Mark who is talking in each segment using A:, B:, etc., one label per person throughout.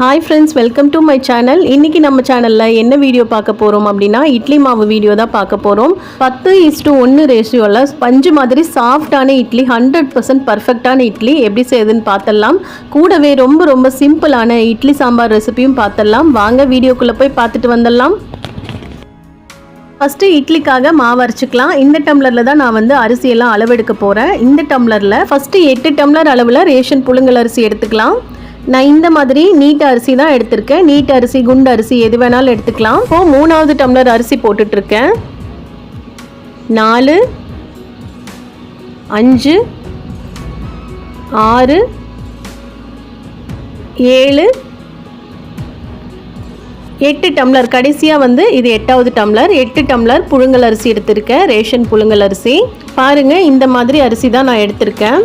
A: Hi friends, welcome to my channel. இன்னைக்கு நம்ம சேனல்ல என்ன வீடியோ பார்க்க போறோம் அப்படினா இட்லி மாவு வீடியோ தான் பார்க்க போறோம். 10:1 ரேஷியோல ஸ்பஞ்ச் மாதிரி சாஃப்ட்டான இட்லி 100% பெர்ஃபெக்ட்டான இட்லி எப்படி செய்யதுன்னு பார்த்தலாம். கூடவே ரொம்ப சிம்பிளான இட்லி சாம்பார் ரெசிபியும் பார்த்தலாம். வாங்க வீடியோக்குள்ள போய் பார்த்துட்டு வந்துடலாம். ஃபர்ஸ்ட் இட்லிக்காக மாவு அரைச்சுக்கலாம். இந்த டம்ளர்ல தான் நான் வந்து அரிசி எல்லாம் அளவெடுக்க போறேன். இந்த டம்ளர்ல ஃபர்ஸ்ட் 8 டம்ளர் அளவுல ரேஷன் புழுங்கல் அரிசி எடுத்துக்கலாம். நான் இந்த மாதிரி நீட் அரிசி தான் எடுத்திருக்கேன். நீட் அரிசி, குண்டு அரிசி எது வேணாலும் எடுத்துக்கலாம். இப்போ 3வது டம்ளர் அரிசி போட்டுட்டு இருக்கேன். 4 5 6 7 8 டம்ளர். கடைசியாக வந்து இது 8வது டம்ளர். 8 டம்ளர் புழுங்கல் அரிசி எடுத்திருக்கேன். ரேஷன் புழுங்கல் அரிசி பாருங்கள், இந்த மாதிரி அரிசி தான் நான் எடுத்திருக்கேன்.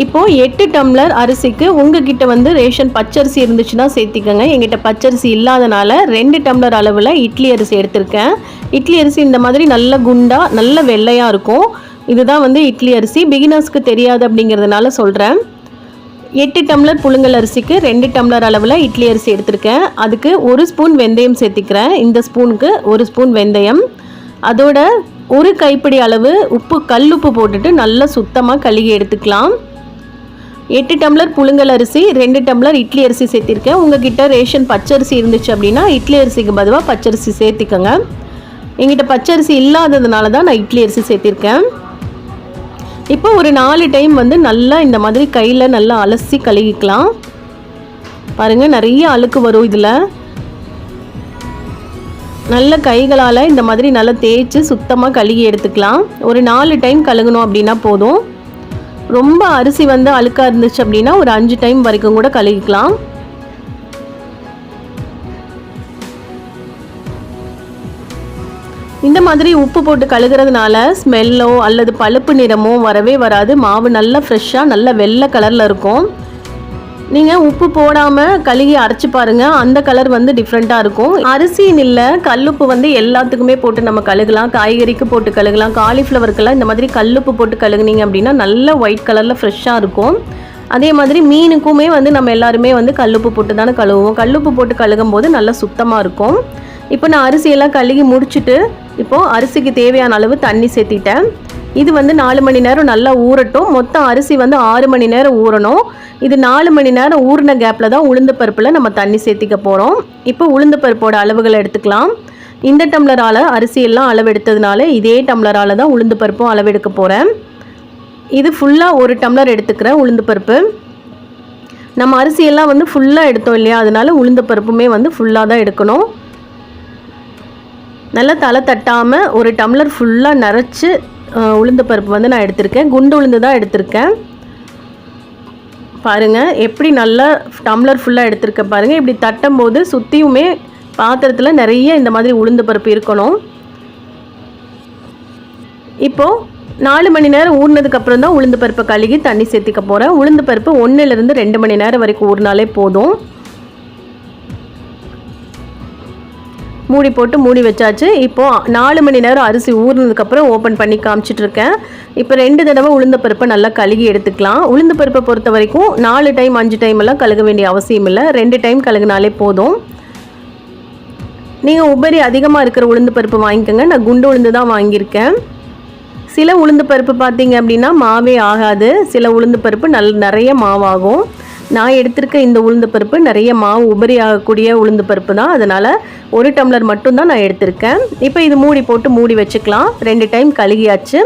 A: இப்போது 8 டம்ளர் அரிசிக்கு உங்ககிட்ட வந்து ரேஷன் பச்சரிசி இருந்துச்சுன்னா சேர்த்திக்கோங்க. எங்கிட்ட பச்சரிசி இல்லாதனால 2 டம்ளர் அளவில் இட்லி அரிசி எடுத்திருக்கேன். இட்லி அரிசி இந்த மாதிரி நல்ல குண்டா நல்ல வெள்ளையாக இருக்கும். இதுதான் வந்து இட்லி அரிசி. பிகினர்ஸ்க்கு தெரியாது அப்படிங்கிறதுனால சொல்கிறேன். 8 டம்ளர் புழுங்கல் அரிசிக்கு 2 டம்ளர் அளவில் இட்லி அரிசி எடுத்திருக்கேன். அதுக்கு 1 ஸ்பூன் வெந்தயம் சேர்த்திக்கிறேன். இந்த ஸ்பூனுக்கு 1 ஸ்பூன் வெந்தயம், அதோட 1 கைப்பிடி அளவு உப்பு, கல்லுப்பு போட்டுட்டு நல்லா சுத்தமாக கழுகி எடுத்துக்கலாம். 8 டம்ளர் புழுங்கல் அரிசி, 2 டம்ளர் இட்லி அரிசி சேர்த்திருக்கேன். உங்ககிட்ட ரேஷன் பச்சரிசி இருந்துச்சு அப்படின்னா இட்லி அரிசிக்கு பதிலாக பச்சரிசி சேர்த்திக்கோங்க. எங்கிட்ட பச்சரிசி இல்லாததுனால தான் நான் இட்லி அரிசி சேர்த்திருக்கேன். இப்போ ஒரு 4 டைம் வந்து நல்லா இந்த மாதிரி கையில் நல்லா அலசி கழுகிக்கலாம். பாருங்கள், நிறைய அழுக்கு வரும் இதில். நல்ல கைகளால் இந்த மாதிரி நல்லா தேய்ச்சி சுத்தமாக கழுகி எடுத்துக்கலாம். ஒரு 4 டைம் கழுகணும் அப்படின்னா போதும். ரொம்ப அரிசி வந்து அழுக்காக இருந்துச்சு அப்படின்னா ஒரு 5 டைம் வரைக்கும் கூட கழுகிக்கலாம். இந்த மாதிரி உப்பு போட்டு கழுகுறதுனால ஸ்மெல்லோ அல்லது பழுப்பு நிறமோ வரவே வராது. மாவு நல்லா ஃப்ரெஷ்ஷாக நல்ல வெள்ளை கலரில் இருக்கும். நீங்கள் உப்பு போடாமல் கழுகி அரைச்சி பாருங்கள், அந்த கலர் வந்து டிஃப்ரெண்ட்டாக இருக்கும். அரிசின்னு இல்லை, கல்லுப்பு வந்து எல்லாத்துக்குமே போட்டு நம்ம கழுகலாம். காய்கறிக்கு போட்டு கழுகலாம். காலிஃப்ளவருக்கெல்லாம் இந்த மாதிரி கல்லுப்பு போட்டு கழுகுனீங்க அப்படின்னா நல்ல ஒயிட் கலரில் ஃப்ரெஷ்ஷாக இருக்கும். அதே மாதிரி மீனுக்குமே வந்து நம்ம எல்லாருமே வந்து கல்லுப்பு போட்டு தானே கழுவுவோம். கல்லுப்பு போட்டு கழுகும் போது நல்லா சுத்தமாக இருக்கும். இப்போ நான் அரிசியெல்லாம் கழுகி முடிச்சுட்டு இப்போது அரிசிக்கு தேவையான அளவு தண்ணி சேர்த்திட்டேன். இது வந்து 4 மணி நேரம் நல்லா ஊறட்டும். மொத்தம் அரிசி வந்து 6 மணி நேரம் ஊறணும். இது 4 மணி நேரம் ஊறின கேப்பில் தான் உளுந்து பருப்பில் நம்ம தண்ணி சேர்த்திக்க போகிறோம். இப்போ உளுந்து பருப்போட அளவுகளை எடுத்துக்கலாம். இந்த டம்ளரால் அரிசி எல்லாம் அளவு எடுத்ததுனால இதே டம்ளரால் தான் உளுந்து பருப்பும் அளவெடுக்க போகிறேன். இது ஃபுல்லாக 1 டம்ளர் எடுத்துக்கிறேன் உளுந்து பருப்பு. நம்ம அரிசியெல்லாம் வந்து ஃபுல்லாக எடுத்தோம் இல்லையா, அதனால உளுந்து பருப்புமே வந்து ஃபுல்லாக தான் எடுக்கணும். நல்லா தலை தட்டாமல் 1 டம்ளர் ஃபுல்லாக நிறச்சி உளுந்து பருப்பு வந்து நான் எடுத்திருக்கேன். குண்டு உளுந்து தான் எடுத்திருக்கேன். பாருங்கள் எப்படி நல்லா டம்ளர் ஃபுல்லாக எடுத்திருக்கேன் பாருங்கள். இப்படி தட்டும் போது சுற்றியுமே பாத்திரத்தில் நிறைய இந்த மாதிரி உளுந்து பருப்பு இருக்கணும். இப்போது 4 மணி நேரம் ஊறினதுக்கப்புறம் தான் உளுந்து பருப்பை கழுகி தண்ணி சேர்த்திக்க போகிறேன். உளுந்து பருப்பு 1லேருந்து 2 மணி நேரம் வரைக்கும் ஊறினாலே போதும். மூடி போட்டு மூடி வச்சாச்சு. இப்போது 4 மணி நேரம் அரிசி ஊறினதுக்கப்புறம் ஓப்பன் பண்ணி காமிச்சிட்ருக்கேன். இப்போ 2 தடவை உளுந்த பருப்பை நல்லா கழுகி எடுத்துக்கலாம். உளுந்து பருப்பை பொறுத்த வரைக்கும் 4 டைம் 5 டைம் எல்லாம் கழுக வேண்டிய அவசியம் இல்லை. 2 டைம் கழுகினாலே போதும். நீங்கள் உபரி அதிகமாக இருக்கிற உளுந்து பருப்பு வாங்கிக்கோங்க. நான் குண்டு உளுந்து தான் வாங்கியிருக்கேன். சில உளுந்து பருப்பு பார்த்தீங்க அப்படின்னா மாவே ஆகாது. சில உளுந்து பருப்பு நிறைய மாவாகும். நான் எடுத்திருக்க இந்த உளுந்து பருப்பு நிறைய மாவு உபரி ஆகக்கூடிய உளுந்து பருப்பு தான். அதனால் 1 டம்ளர் மட்டும்தான் நான் எடுத்திருக்கேன். இப்போ இது மூடி போட்டு மூடி வச்சுக்கலாம். 2 டைம் கழுகியாச்சு.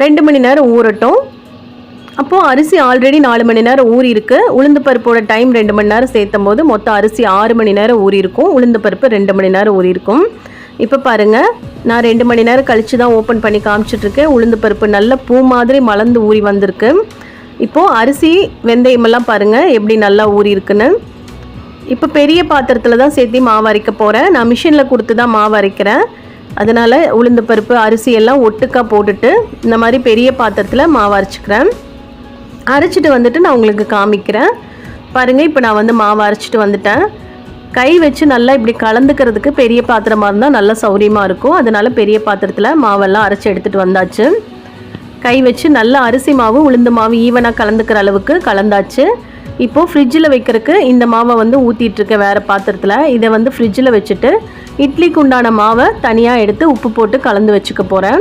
A: 2 மணி நேரம் ஊறட்டும். அப்போது அரிசி ஆல்ரெடி 4 மணி நேரம் ஊறி இருக்குது. உளுந்து பருப்போட டைம் 2 மணி நேரம் சேர்த்தும் போது மொத்தம் அரிசி 6 மணி நேரம் ஊறி இருக்கும். உளுந்து பருப்பு 2 மணி நேரம் ஊறி இருக்கும். இப்போ பாருங்கள், நான் 2 மணி நேரம் கழித்து தான் ஓப்பன் பண்ணி காமிச்சிட்ருக்கேன். உளுந்து பருப்பு நல்ல பூ மாதிரி மலர்ந்து ஊறி வந்திருக்கு. இப்போது அரிசி வெந்தயமெல்லாம் பாருங்கள் எப்படி நல்லா ஊறி இருக்குன்னு. இப்போ பெரிய பாத்திரத்தில் தான் சேர்த்து மாவு அரைக்க போகிறேன். நான் மிஷினில் கொடுத்து தான் மாவு அரைக்கிறேன். அதனால் உளுந்து பருப்பு அரிசி எல்லாம் ஒட்டுக்காக போட்டுட்டு இந்த மாதிரி பெரிய பாத்திரத்தில் மாவு அரைச்சிக்கிறேன். அரைச்சிட்டு வந்துட்டு நான் உங்களுக்கு காமிக்கிறேன். பாருங்கள், இப்போ நான் வந்து மாவு அரைச்சிட்டு வந்துட்டேன். கை வச்சு நல்லா இப்படி கலந்துக்கிறதுக்கு பெரிய பாத்திரமாக இருந்தால் நல்லா சௌரியமாக இருக்கும். அதனால் பெரிய பாத்திரத்தில் மாவெல்லாம் அரைச்சி எடுத்துகிட்டு வந்தாச்சு. கை வச்சு நல்லா அரிசி மாவு உளுந்து மாவு ஈவனாக கலந்துக்கிற அளவுக்கு கலந்தாச்சு. இப்போது ஃப்ரிட்ஜில் வைக்கிறதுக்கு இந்த மாவை வந்து ஊற்றிட்டுருக்கேன் வேறு பாத்திரத்தில். இதை வந்து ஃப்ரிட்ஜில் வச்சுட்டு இட்லிக்கு உண்டான மாவை தனியாக எடுத்து உப்பு போட்டு கலந்து வச்சுக்க போகிறேன்.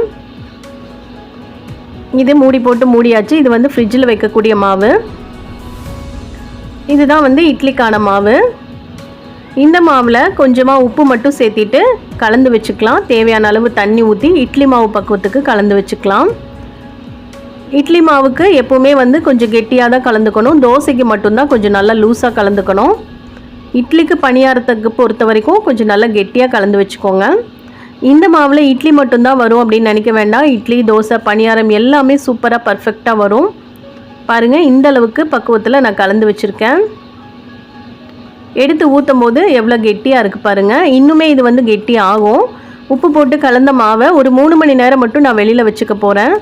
A: இது மூடி போட்டு மூடியாச்சு. இது வந்து ஃப்ரிட்ஜில் வைக்கக்கூடிய மாவு. இதுதான் வந்து இட்லிக்கான மாவு. இந்த மாவில் கொஞ்சமாக உப்பு மட்டும் சேர்த்திட்டு கலந்து வச்சுக்கலாம். தேவையான அளவு தண்ணி ஊற்றி இட்லி மாவு பக்குவத்துக்கு கலந்து வச்சுக்கலாம். இட்லி மாவுக்கு எப்போவுமே வந்து கொஞ்சம் கெட்டியாக தான் கலந்துக்கணும். தோசைக்கு மட்டும்தான் கொஞ்சம் நல்லா லூஸாக கலந்துக்கணும். இட்லிக்கு பணியாரத்துக்கு பொறுத்த வரைக்கும் கொஞ்சம் நல்லா கெட்டியாக கலந்து வச்சுக்கோங்க. இந்த மாவில் இட்லி மட்டும்தான் வரும் அப்படின்னு நினைக்க வேண்டாம். இட்லி, தோசை, பணியாரம் எல்லாமே சூப்பராக பர்ஃபெக்டாக வரும். பாருங்கள், இந்த அளவுக்கு பக்குவத்தில் நான் கலந்து வச்சுருக்கேன். எடுத்து ஊற்றும் போது எவ்வளோ கெட்டியாக இருக்குது பாருங்கள். இன்னுமே இது வந்து கெட்டி ஆகும். உப்பு போட்டு கலந்த மாவை ஒரு 3 மணி நேரம் மட்டும் நான் வெளியில் வச்சுக்க போகிறேன்.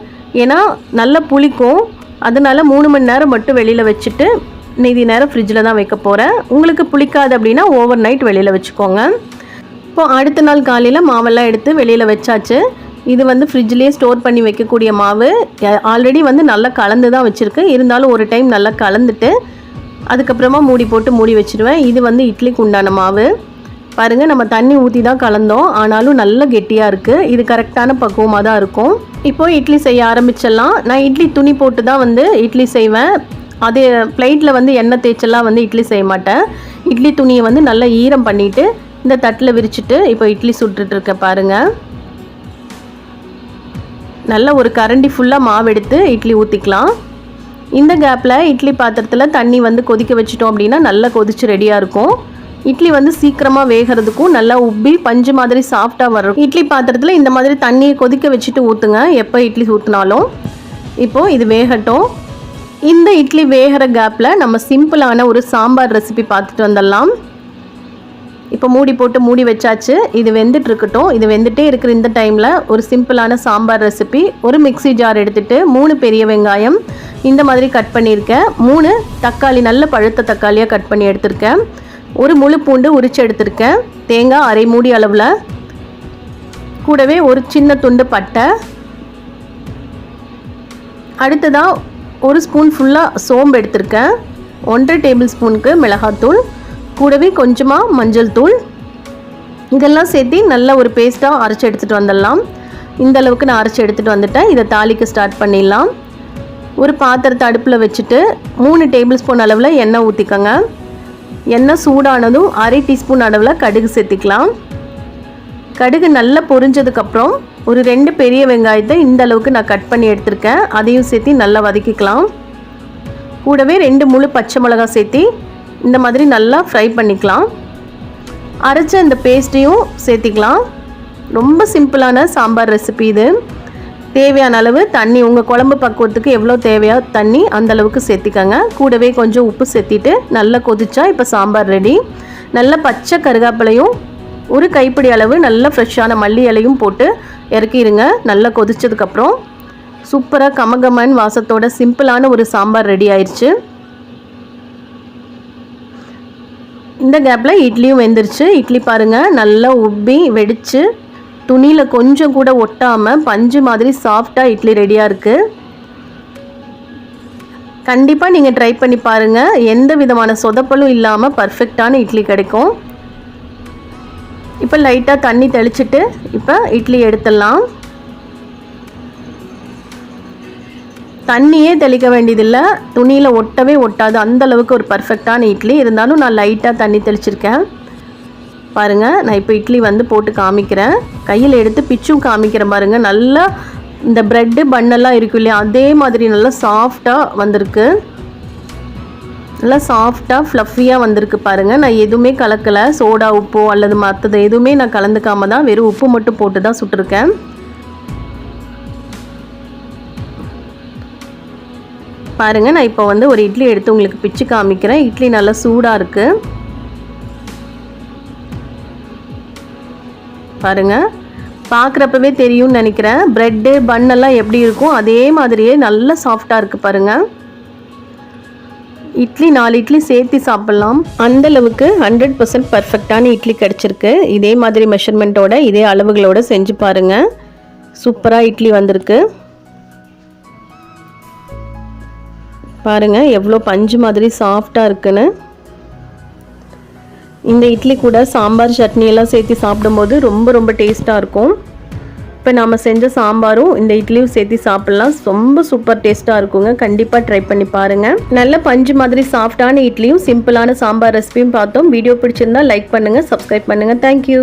A: ஏன்னா நல்லா புளிக்கும். அதனால் 3 மணி நேரம் மட்டும் வெளியில் வச்சுட்டு மீதி நேரம் ஃப்ரிட்ஜில் தான் வைக்க போகிறேன். உங்களுக்கு புளிக்காது அப்படின்னா ஓவர் நைட் வெளியில் வச்சுக்கோங்க. இப்போது அடுத்த நாள் காலையில் மாவெல்லாம் எடுத்து வெளியில் வச்சாச்சு. இது வந்து ஃப்ரிட்ஜ்லேயே ஸ்டோர் பண்ணி வைக்கக்கூடிய மாவு. ஆல்ரெடி வந்து நல்லா கலந்து தான் வச்சுருக்கு. இருந்தாலும் ஒரு டைம் நல்லா கலந்துட்டு அதுக்கப்புறமா மூடி போட்டு மூடி வச்சுருவேன். இது வந்து இட்லிக்கு உண்டான மாவு. பாருங்கள், நம்ம தண்ணி ஊற்றி தான் கலந்தோம். ஆனாலும் நல்ல கெட்டியாக இருக்குது. இது கரெக்டான பக்குவமாக தான் இருக்கும். இப்போது இட்லி செய்ய ஆரம்பிச்சிடலாம். நான் இட்லி துணி போட்டு தான் வந்து இட்லி செய்வேன். அது பிளேட்டில் வந்து எண்ணெய் தேய்ச்செல்லாம் வந்து இட்லி செய்ய மாட்டேன். இட்லி துணியை வந்து நல்லா ஈரம் பண்ணிவிட்டு இந்த தட்டில் விரிச்சிட்டு இப்போ இட்லி சுட்டுட்ருக்க பாருங்கள். நல்ல ஒரு கரண்டி ஃபுல்லாக மாவு எடுத்து இட்லி ஊற்றிக்கலாம். இந்த கேப்பில் இட்லி பாத்திரத்தில் தண்ணி வந்து கொதிக்க வச்சிட்டோம் அப்படின்னா நல்லா கொதிச்சு ரெடியாக இருக்கும். இட்லி வந்து சீக்கிரமாக வேகிறதுக்கும் நல்லா உப்பி பஞ்சு மாதிரி சாஃப்டாக வரும். இட்லி பாத்திரத்தில் இந்த மாதிரி தண்ணியை கொதிக்க வச்சுட்டு ஊற்றுங்க எப்போ இட்லி ஊற்றினாலும். இப்போது இது வேகட்டும். இந்த இட்லி வேகிற கேப்பில் நம்ம சிம்பிளான ஒரு சாம்பார் ரெசிபி பார்த்துட்டு வந்துடலாம். இப்போ மூடி போட்டு மூடி வச்சாச்சு. இது வெந்துட்டு இருக்கட்டும். இது வெந்துட்டே இருக்கிற இந்த டைமில் ஒரு சிம்பிளான சாம்பார் ரெசிபி. ஒரு மிக்ஸி ஜார் எடுத்துகிட்டு 3 பெரிய வெங்காயம் இந்த மாதிரி கட் பண்ணியிருக்கேன். 3 தக்காளி, நல்ல பழுத்த தக்காளியாக கட் பண்ணி எடுத்திருக்கேன். ஒரு முழு பூண்டு உரிச்சு எடுத்திருக்கேன். தேங்காய் அரை மூடி அளவில், கூடவே ஒரு சின்ன துண்டு பட்டை, அடுத்ததாக 1 ஸ்பூன் ஃபுல்லாக சோம்பு எடுத்திருக்கேன். 1.5 டேபிள் ஸ்பூனுக்கு மிளகாத்தூள், கூடவே கொஞ்சமாக மஞ்சள் தூள். இதெல்லாம் சேர்த்து நல்ல ஒரு பேஸ்ட்டாக அரைச்சி எடுத்துகிட்டு வந்துடலாம். இந்த அளவுக்கு நான் அரைச்சி எடுத்துகிட்டு வந்துட்டேன். இதை தாளிக்க ஸ்டார்ட் பண்ணிடலாம். ஒரு பாத்திரத்தை அடுப்பில் வச்சுட்டு 3 டேபிள் ஸ்பூன் அளவில் எண்ணெய் ஊற்றிக்கோங்க. எண்ணெய் சூடானதும் அரை டீஸ்பூன் அளவில் கடுகு சேர்த்திக்கலாம். கடுகு நல்லா பொரிஞ்சதுக்கப்புறம் ஒரு 2 பெரிய வெங்காயத்தை இந்த அளவுக்கு நான் கட் பண்ணி எடுத்திருக்கேன். அதையும் சேர்த்து நல்லா வதக்கிக்கலாம். கூடவே 2 முழு பச்சை மிளகாய் சேர்த்து இந்த மாதிரி நல்லா ஃப்ரை பண்ணிக்கலாம். அரைச்ச இந்த பேஸ்ட்டையும் சேர்த்திக்கலாம். ரொம்ப சிம்பிளான சாம்பார் ரெசிபி இது. தேவையான அளவு தண்ணி, உங்கள் குழம்பு பக்குவத்துக்கு எவ்வளோ தேவையோ தண்ணி அந்த அளவுக்கு சேர்த்திக்கங்க. கூடவே கொஞ்சம் உப்பு சேர்த்திட்டு நல்லா கொதிச்சா இப்போ சாம்பார் ரெடி. நல்ல பச்சை கருவேப்பிலையும் ஒரு கைப்பிடி அளவு நல்ல ஃப்ரெஷ்ஷான மல்லி இலையும் போட்டு இறக்கிடுங்க. நல்லா கொதிச்சதுக்கப்புறம் சூப்பராக கமகமன் வாசத்தோட சிம்பிளான ஒரு சாம்பார் ரெடி ஆயிடுச்சு. இந்த கேப்பில் இட்லியும் வெந்துருச்சு. இட்லி பாருங்கள் நல்லா உப்பி வெடித்து துணியில் கொஞ்சம் கூட ஒட்டாமல் பஞ்சு மாதிரி சாஃப்டாக இட்லி ரெடியாக இருக்குது. கண்டிப்பாக நீங்கள் ட்ரை பண்ணி பாருங்கள். எந்த விதமான சொதப்பலும் இல்லாமல் பர்ஃபெக்டான இட்லி கிடைக்கும். இப்போ லைட்டாக தண்ணி தெளிச்சிட்டு இப்போ இட்லி எடுத்துடலாம். தண்ணியே தெளிக்க வேண்டியதில்லை, துணியில் ஒட்டவே ஒட்டாது. அந்தளவுக்கு ஒரு பர்ஃபெக்டான இட்லி. இருந்தாலும் நான் லைட்டாக தண்ணி தெளிச்சிருக்கேன். பாருங்கள், நான் இப்போ இட்லி வந்து போட்டு காமிக்கிறேன். கையில் எடுத்து பிச்சும் காமிக்கிறேன் பாருங்கள். நல்லா இந்த ப்ரெட்டு பன்னெல்லாம் இருக்கும் இல்லையா, அதே மாதிரி நல்லா சாஃப்டாக வந்திருக்கு. நல்லா சாஃப்டாக ஃப்ளஃபியாக வந்திருக்கு பாருங்கள். நான் எதுவுமே கலக்கலை. சோடா உப்போ அல்லது மற்றது எதுவுமே நான் கலந்துக்காம தான் வெறும் உப்பு மட்டும் போட்டு தான் சுட்டிருக்கேன். பாருங்கள், நான் இப்போ வந்து ஒரு இட்லி எடுத்து உங்களுக்கு பிச்சு காமிக்கிறேன். இட்லி நல்லா சூடாக இருக்குது பாருங்கள். பார்க்குறப்பவே தெரியும்னு நினைக்கிறேன். ப்ரெட்டு பன்னெல்லாம் எப்படி இருக்கும் அதே மாதிரியே நல்லா சாஃப்டாக இருக்குது பாருங்கள். இட்லி 4 இட்லி சேர்த்து சாப்பிட்லாம். அந்தளவுக்கு 100% பர்ஃபெக்டான இட்லி கிடச்சிருக்கு. இதே மாதிரி மெஷர்மெண்ட்டோட இதே அளவுகளோடு செஞ்சு பாருங்கள். சூப்பராக இட்லி வந்திருக்கு. பாருங்கள் எவ்வளோ பஞ்சு மாதிரி சாஃப்டாக இருக்குன்னு. இந்த இட்லி கூட சாம்பார் சட்னி எல்லாம் சேர்த்து சாப்பிடும்போது ரொம்ப ரொம்ப டேஸ்ட்டாக இருக்கும். இப்போ நாம் செஞ்ச சாம்பாரும் இந்த இட்லியும் சேர்த்து சாப்பிட்லாம். ரொம்ப சூப்பர் டேஸ்ட்டாக இருக்குங்க. கண்டிப்பாக ட்ரை பண்ணி பாருங்கள். நல்ல பஞ்சு மாதிரி சாஃப்டான இட்லியும் சிம்பிளான சாம்பார் ரெசிபியும் பார்த்தோம். வீடியோ பிடிச்சிருந்தா லைக் பண்ணுங்கள், சப்ஸ்கிரைப் பண்ணுங்கள். தேங்க்யூ.